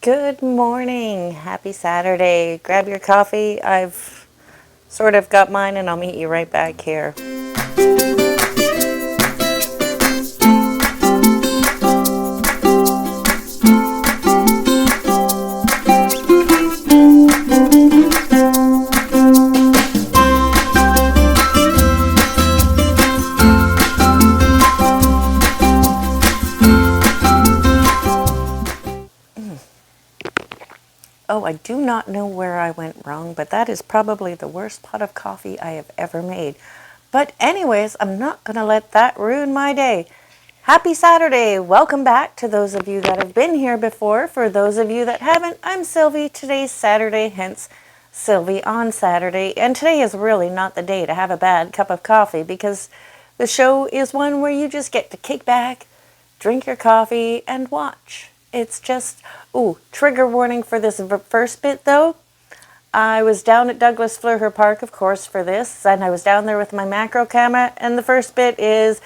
Good morning. Happy Saturday. Grab your coffee. I've sort of got mine and I'll meet you right back here. Oh, I do not know where I went wrong, but that is probably the worst pot of coffee I have ever made. But anyways, I'm not going to let that ruin my day. Happy Saturday. Welcome back to those of you that have been here before. For those of you that haven't, I'm Sylvie. Today's Saturday, hence Sylvie on Saturday. And today is really not the day to have a bad cup of coffee because the show is one where you just get to kick back, drink your coffee, and watch. It's just, trigger warning for this first bit though. I was down at Douglas Fleur Park, of course, for this, and I was down there with my macro camera, and the first bit is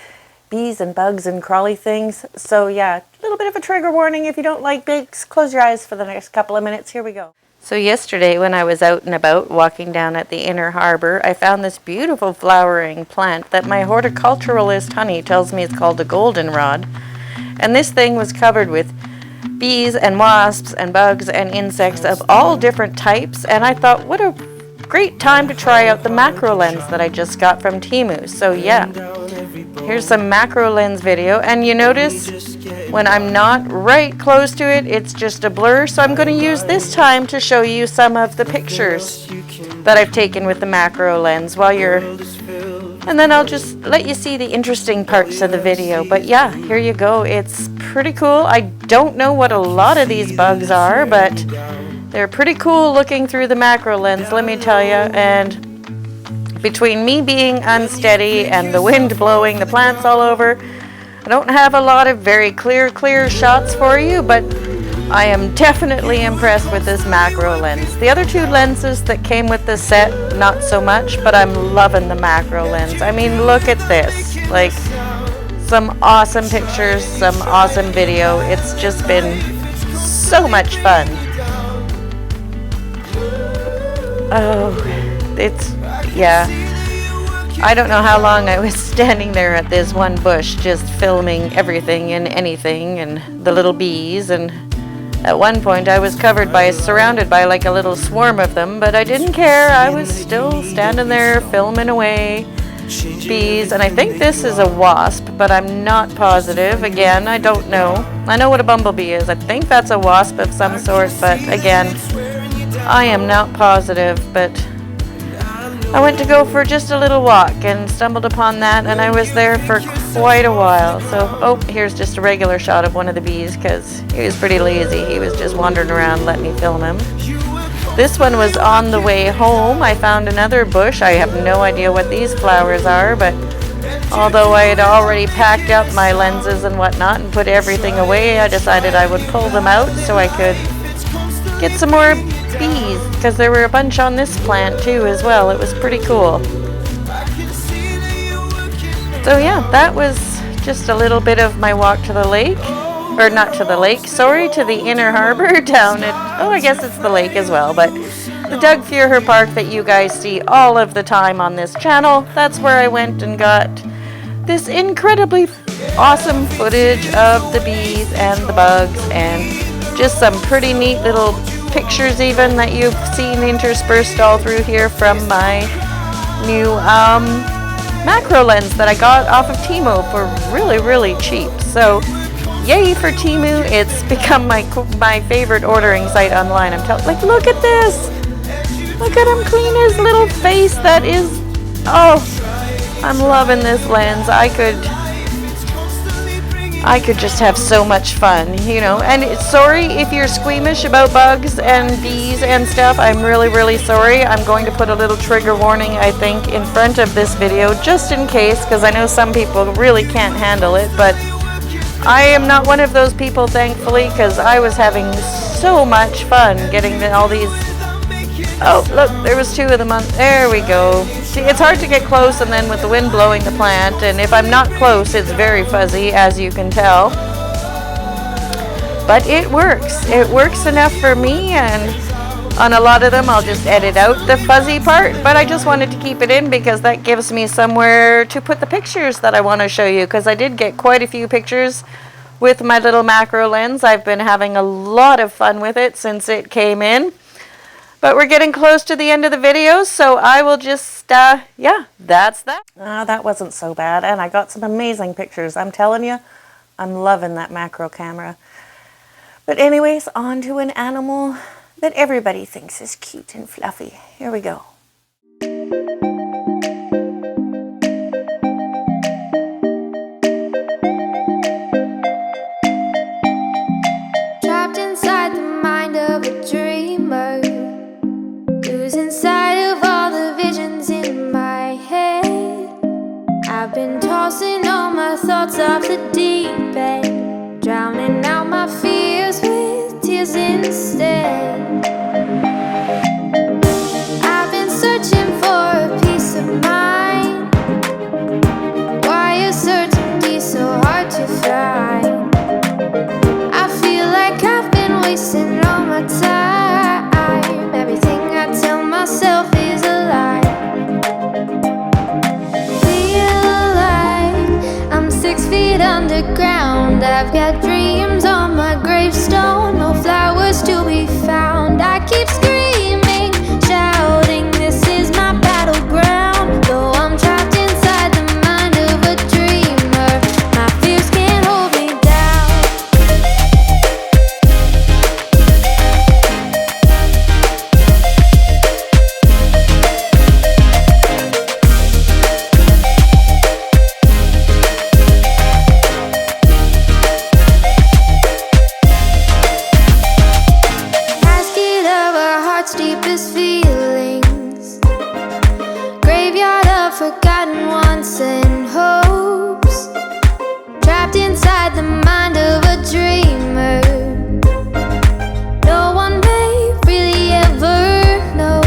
bees and bugs and crawly things. So yeah, a little bit of a trigger warning. If you don't like bugs, close your eyes for the next couple of minutes. Here we go. So yesterday when I was out and about walking down at the inner harbor, I found this beautiful flowering plant that my horticulturalist honey tells me it's called a goldenrod. And this thing was covered with bees and wasps and bugs and insects of all different types, and I thought, what a great time to try out the macro lens that I just got from Temu. So yeah, here's some macro lens video, and you notice when I'm not right close to it, it's just a blur, so I'm going to use this time to show you some of the pictures that I've taken with the macro lens and then I'll just let you see the interesting parts of the video. But yeah, here you go. It's pretty cool. I don't know what a lot of these bugs are, but they're pretty cool looking through the macro lens, let me tell you. And between me being unsteady and the wind blowing the plants all over, I don't have a lot of very clear shots for you, but I am definitely impressed with this macro lens. The other two lenses that came with the set, not so much, but I'm loving the macro lens. I mean, look at this. Like, some awesome pictures, some awesome video. It's just been so much fun. Yeah. I don't know how long I was standing there at this one bush just filming everything and anything and the little bees, and at one point I was surrounded by like a little swarm of them, but I didn't care. I was still standing there filming away bees, and I think this is a wasp, but I'm not positive. Again, I don't know. I know what a bumblebee is. I think that's a wasp of some sort, but again, I am not positive. But I went to go for just a little walk and stumbled upon that, and I was there for quite a while. So, here's just a regular shot of one of the bees because he was pretty lazy. He was just wandering around, let me film him. This one was on the way home. I found another bush. I have no idea what these flowers are, but although I had already packed up my lenses and whatnot and put everything away, I decided I would pull them out so I could get some more bees, because there were a bunch on this plant too as well. It was pretty cool. So yeah, that was just a little bit of my walk to the lake, or not to the lake, sorry, to the inner harbor down at, I guess it's the lake as well, but the Doug Fleur Park that you guys see all of the time on this channel. That's where I went and got this incredibly awesome footage of the bees and the bugs, and just some pretty neat little pictures even that you've seen interspersed all through here from my new macro lens that I got off of Temu for really cheap. So yay for Temu. It's become my favorite ordering site online. Look at this. Look at him clean his little face. That is, I'm loving this lens. I could just have so much fun, and sorry if you're squeamish about bugs and bees and stuff. I'm really sorry. I'm going to put a little trigger warning, I think, in front of this video just in case, because I know some people really can't handle it, but I am not one of those people, thankfully, because I was having so much fun getting all these. Oh, look, there was two of them on. There we go. See, it's hard to get close, and then with the wind blowing the plant, and if I'm not close, it's very fuzzy, as you can tell. but it works. It works enough for me, and on a lot of them I'll just edit out the fuzzy part, but I just wanted to keep it in because that gives me somewhere to put the pictures that I want to show you, because I did get quite a few pictures with my little macro lens. I've been having a lot of fun with it since it came in. But we're getting close to the end of the video, so I will just, yeah, that's that. That wasn't so bad, and I got some amazing pictures. I'm telling you, I'm loving that macro camera. But anyways, on to an animal that everybody thinks is cute and fluffy. Here we go. Trapped inside the mind of a dreamer, losing sight of all the visions in my head. I've been tossing all my thoughts off the deep end, drowning out my fears with tears instead. I've been searching for a peace of mind. Why is certainty so hard to find? I feel like I've been wasting all my time. Everything I tell myself is a lie. Feel like I'm 6 feet underground. I've got dreams on my gravestone, no flowers to be found. I keep screaming, shouting, this is my battleground. Though I'm trapped inside the mind of a dreamer, my fears can't hold me down. Casket of our heart's deepest feelings, graveyard of forgotten wants and hopes, trapped inside the mind of a dreamer. No one may really ever know.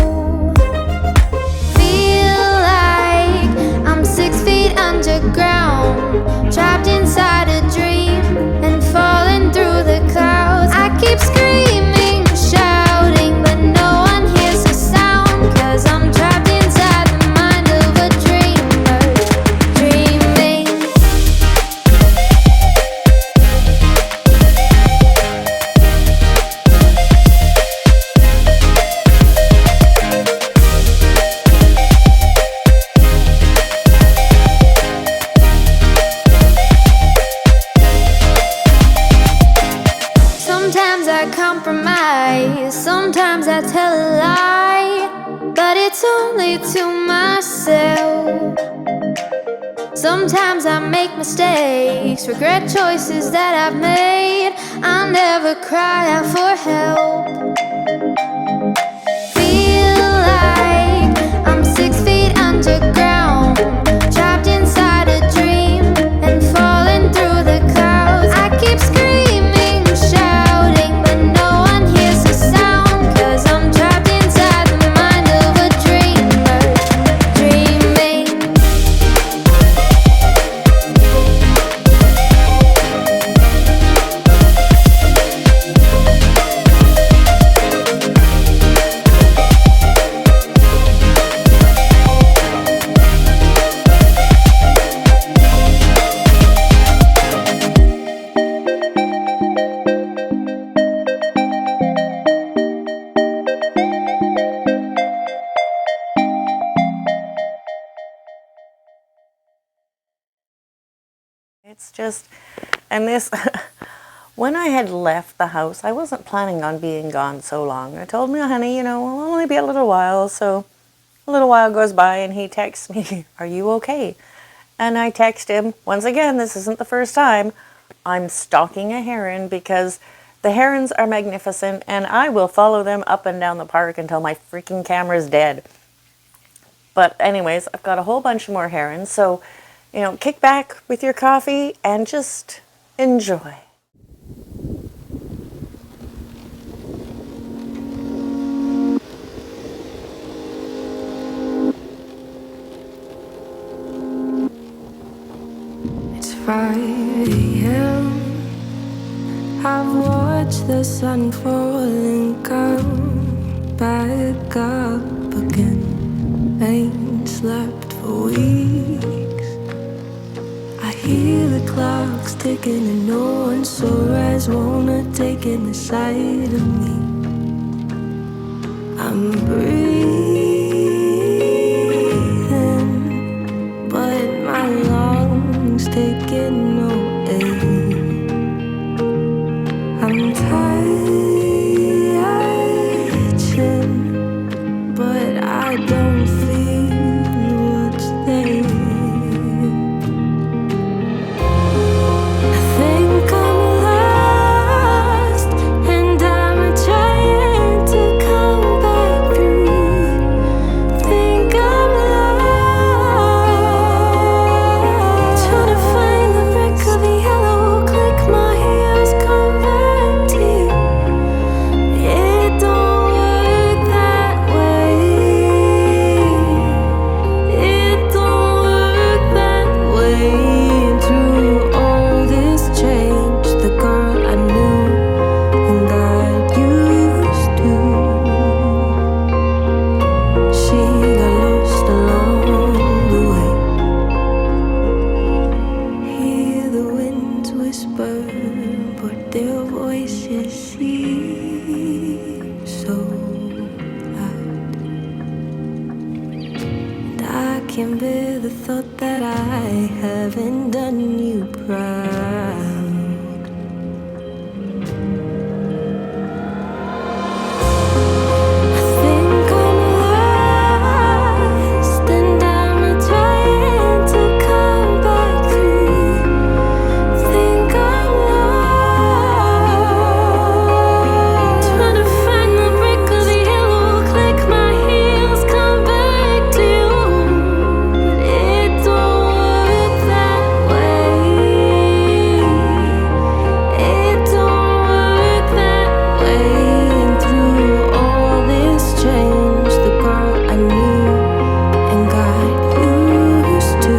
Feel like I'm 6 feet underground, trapped inside a dream and falling through the clouds. I keep screaming, shouting, but no one hears the sound, 'cause I'm trapped inside the mind of a dreamer, dreaming. Sometimes I compromise, sometimes I tell a lie, but it's only to myself. Sometimes I make mistakes, regret choices that I've made. I never cry out for help. Feel like I'm 6 feet underground, trapped inside a dream and falling through the clouds. I keep screaming, shouting, but no one hears the sound, 'cause I'm trapped inside the mind of a dreamer, dreaming. It's just, and this, when I had left the house, I wasn't planning on being gone so long. I told me, honey, you know, I'll only be a little while. So a little while goes by and he texts me, are you okay? And I text him, once again, this isn't the first time, I'm stalking a heron because the herons are magnificent and I will follow them up and down the park until my freaking camera's dead. But anyways, I've got a whole bunch more herons, so, you know, kick back with your coffee and just enjoy. It's 5 a.m. I've the sun falling, come back up again. Ain't slept for weeks. I hear the clocks ticking and no one's sore as wanna take in the sight of me. I'm breathing, but my lungs taking no air. I'm touching, but I don't feel what's there. I think I'm lost, and I'm trying to come back through. Think I'm lost, trying to find the brick of the yellow. Click my heels, come back to you. It don't work that way. It don't work that way. Through all this change, the girl I knew and got used to, she got lost along the way. Hear the winds whisper, but their voices seem so loud. And I can't bear the thought that I haven't done you proud. I think I'm lost, and I'm trying to come back through. Think I'm lost, trying to find the brick of the yellow. Click my heels, come back to you. But it don't work that way. It don't work that way. And through all this change, the girl I knew and got used to,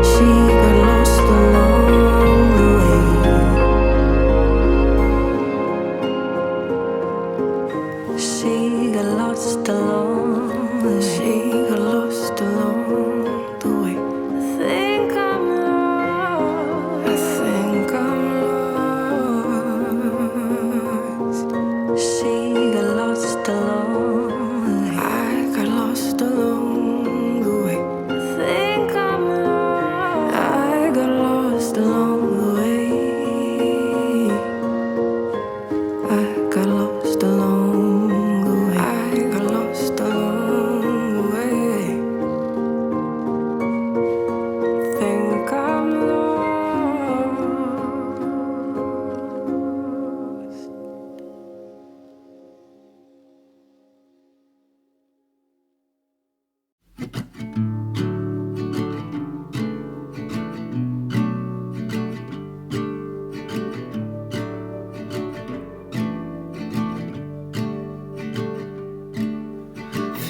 she got lost along the way. She got lost along the way. She got lost along the way. I think I'm lost. I think I'm lost. She got lost along the way. I got lost along the way. I think I'm lost. I got lost along the way. I got lost along the way. I got lost along the way. Think I'm lost.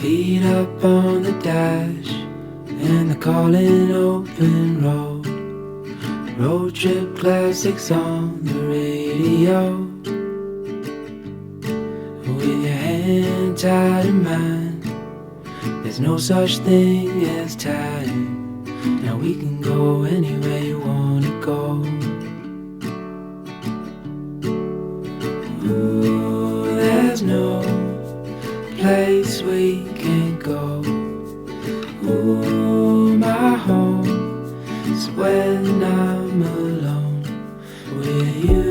Feet up on the dash and the calling open road. Road trip classics on the radio. With your hand tied in mine, there's no such thing as time. Now we can go anywhere you wanna go. Ooh, there's no place we can't go. Ooh, my home is when I'm alone with you.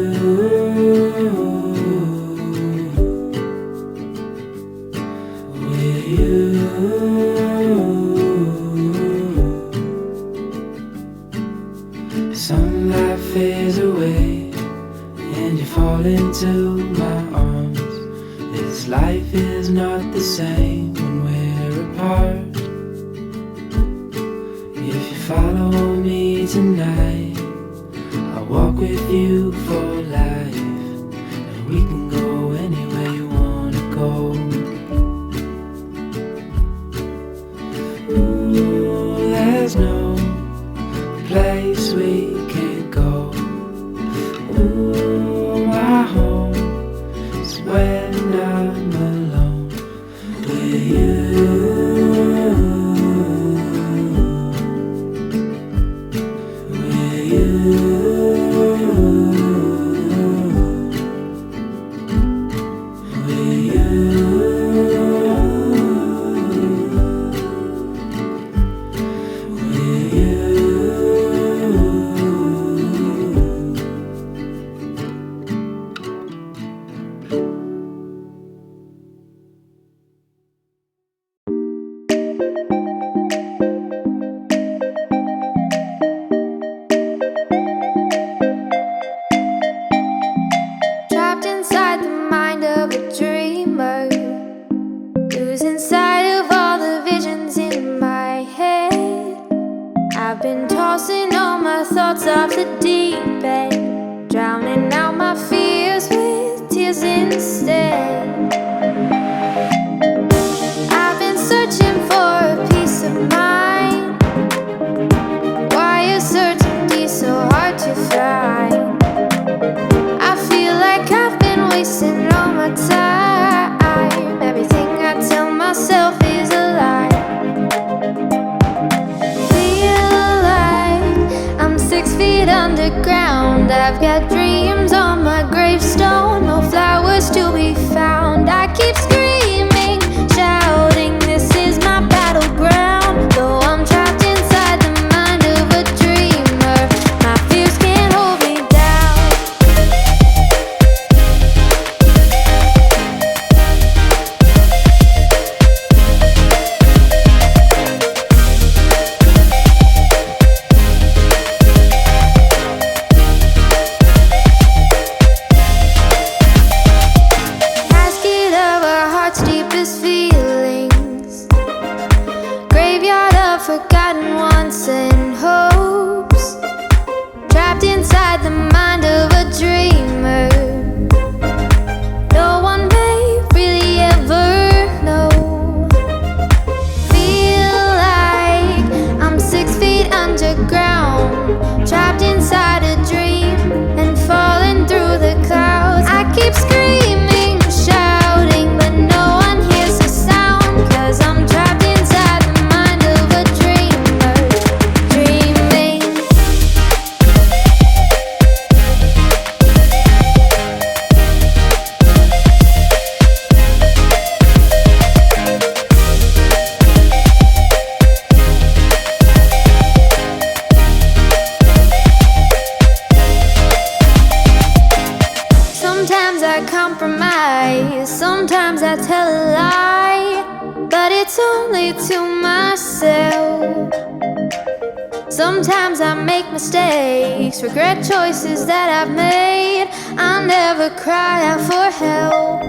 With you. Sunlight fades away and you fall into my arms. This life is not the same when we're apart. If you follow me tonight, I'll walk with you for life, and we can go anywhere you wanna go. Ooh, there's no place we can't go. Ooh, Sometimes I compromise, sometimes I tell a lie, but it's only to myself. Sometimes I make mistakes, regret choices that I've made. I never cry out for help.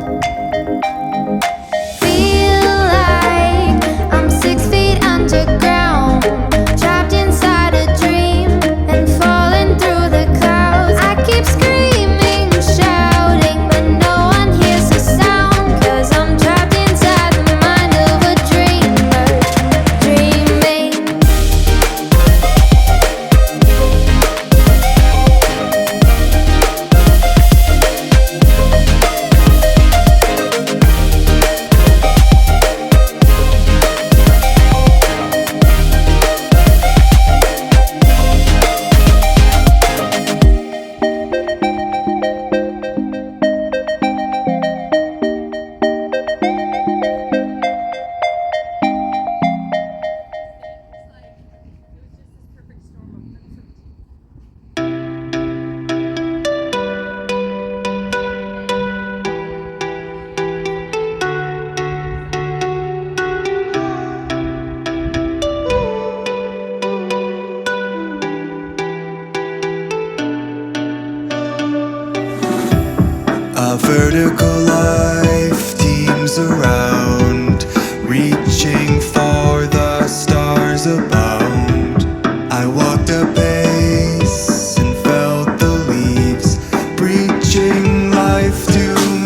Feel like I'm 6 feet underground, trapped inside a dream and falling through the clouds. I keep screaming, shouting, but no one hears the sound, 'cause I'm trapped inside the mind of a dreamer, dreaming. A vertical life teems around, reaching for the stars abound. I walked a pace and felt the leaves preaching life to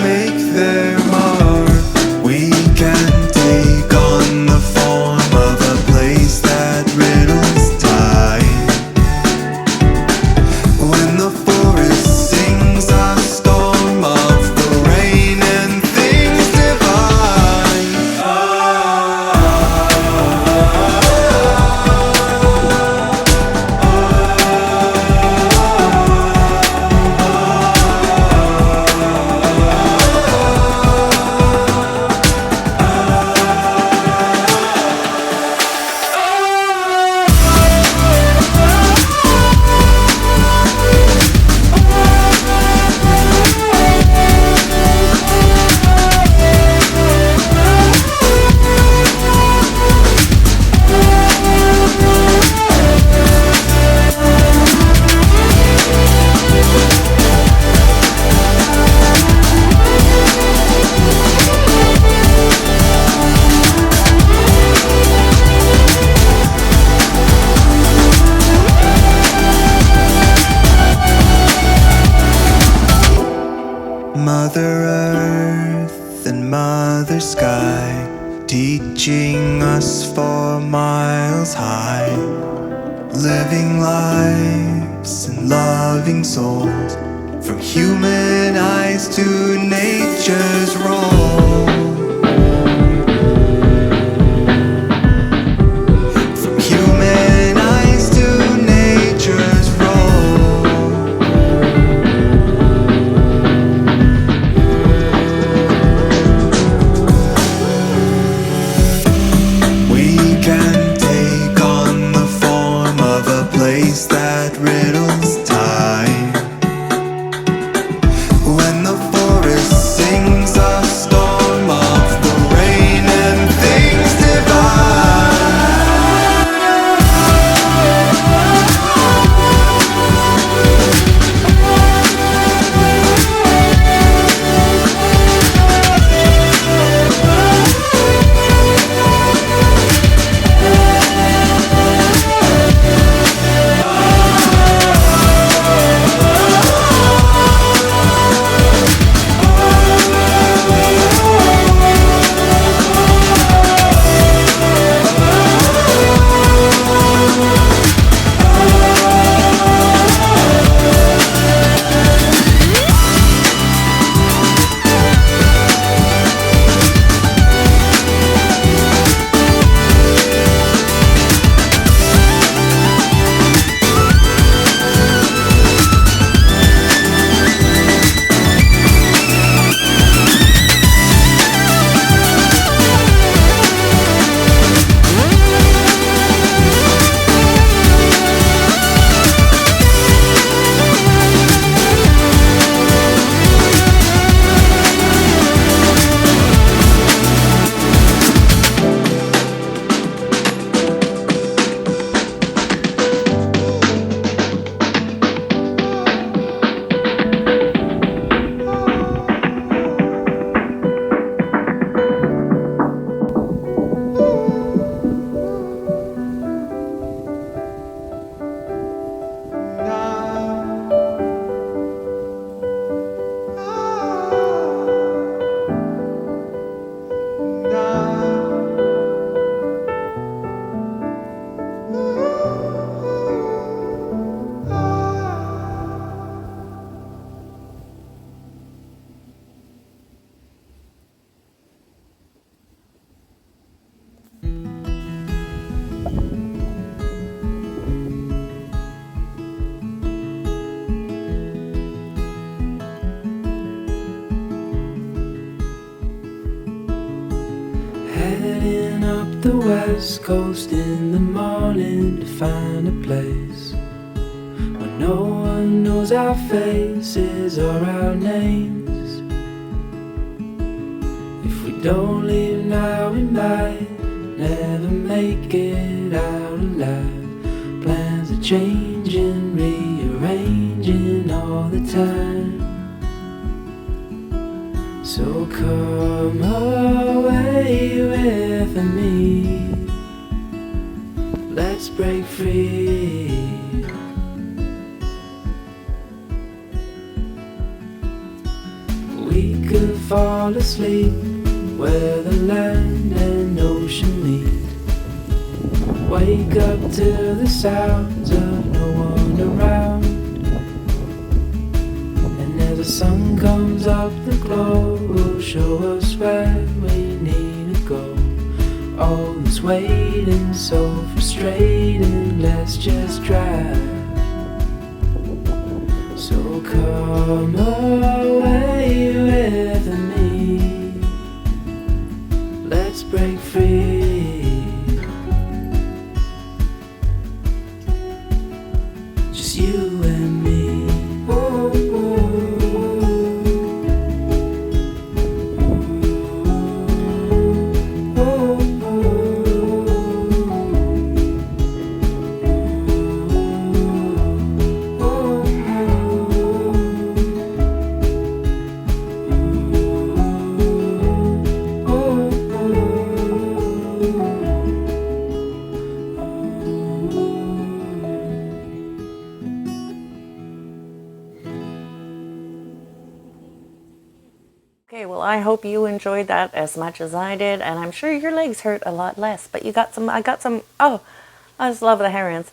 make their mark. We can take on the form of a place that riddles time. When the forest sings a storm of the rain and things divine. Mother Earth and Mother Sky, teaching us for miles high, living lives and loving souls, from human eyes to nature's role. From human eyes to nature's role. We can take on the form of a place that riddles time. When the forest sings a storm west coast in the morning to find a place where no one knows our faces or our names. If we don't leave now, we might never make it out alive. Plans are changing, rearranging all the time. So come away with me, let's break free. We could fall asleep where the land and ocean meet. Wake up to the sounds of no one around. And as the sun comes up, the glow will show us where we need to go. All this waiting so frustrating, let's just drive. So come away with me, let's break free. Just you and me. Oh, Okay, well, I hope you enjoyed that as much as I did, and I'm sure your legs hurt a lot less, but I got some, oh, I just love the herons.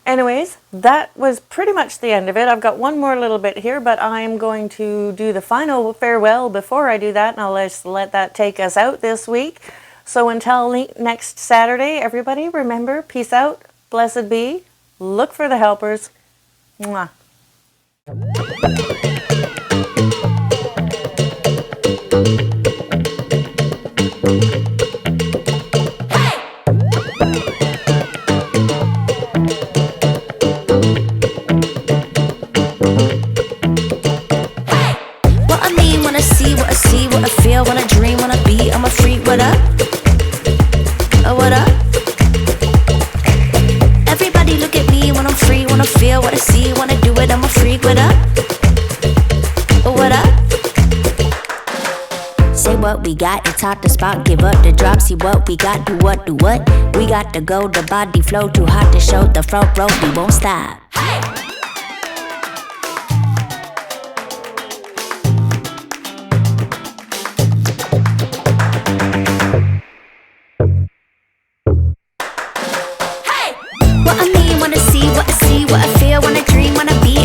Anyways, that was pretty much the end of it. I've got one more little bit here, but I'm going to do the final farewell before I do that, and I'll just let that take us out this week. So until next Saturday, everybody, remember, peace out, blessed be, look for the helpers. Mwah. What I feel, when I dream, when I be, I'm a freak, what up? Oh, what up? Everybody look at me when I'm free, when I feel, what I see, when I do it, I'm a freak, what up? Oh, what up? Say what we got, it's hot to spot, give up the drop, see what we got, do what, do what? We got to go, the body flow, too hot to show, the front row, we won't stop. What I mean, wanna see, what I feel, wanna dream, wanna be,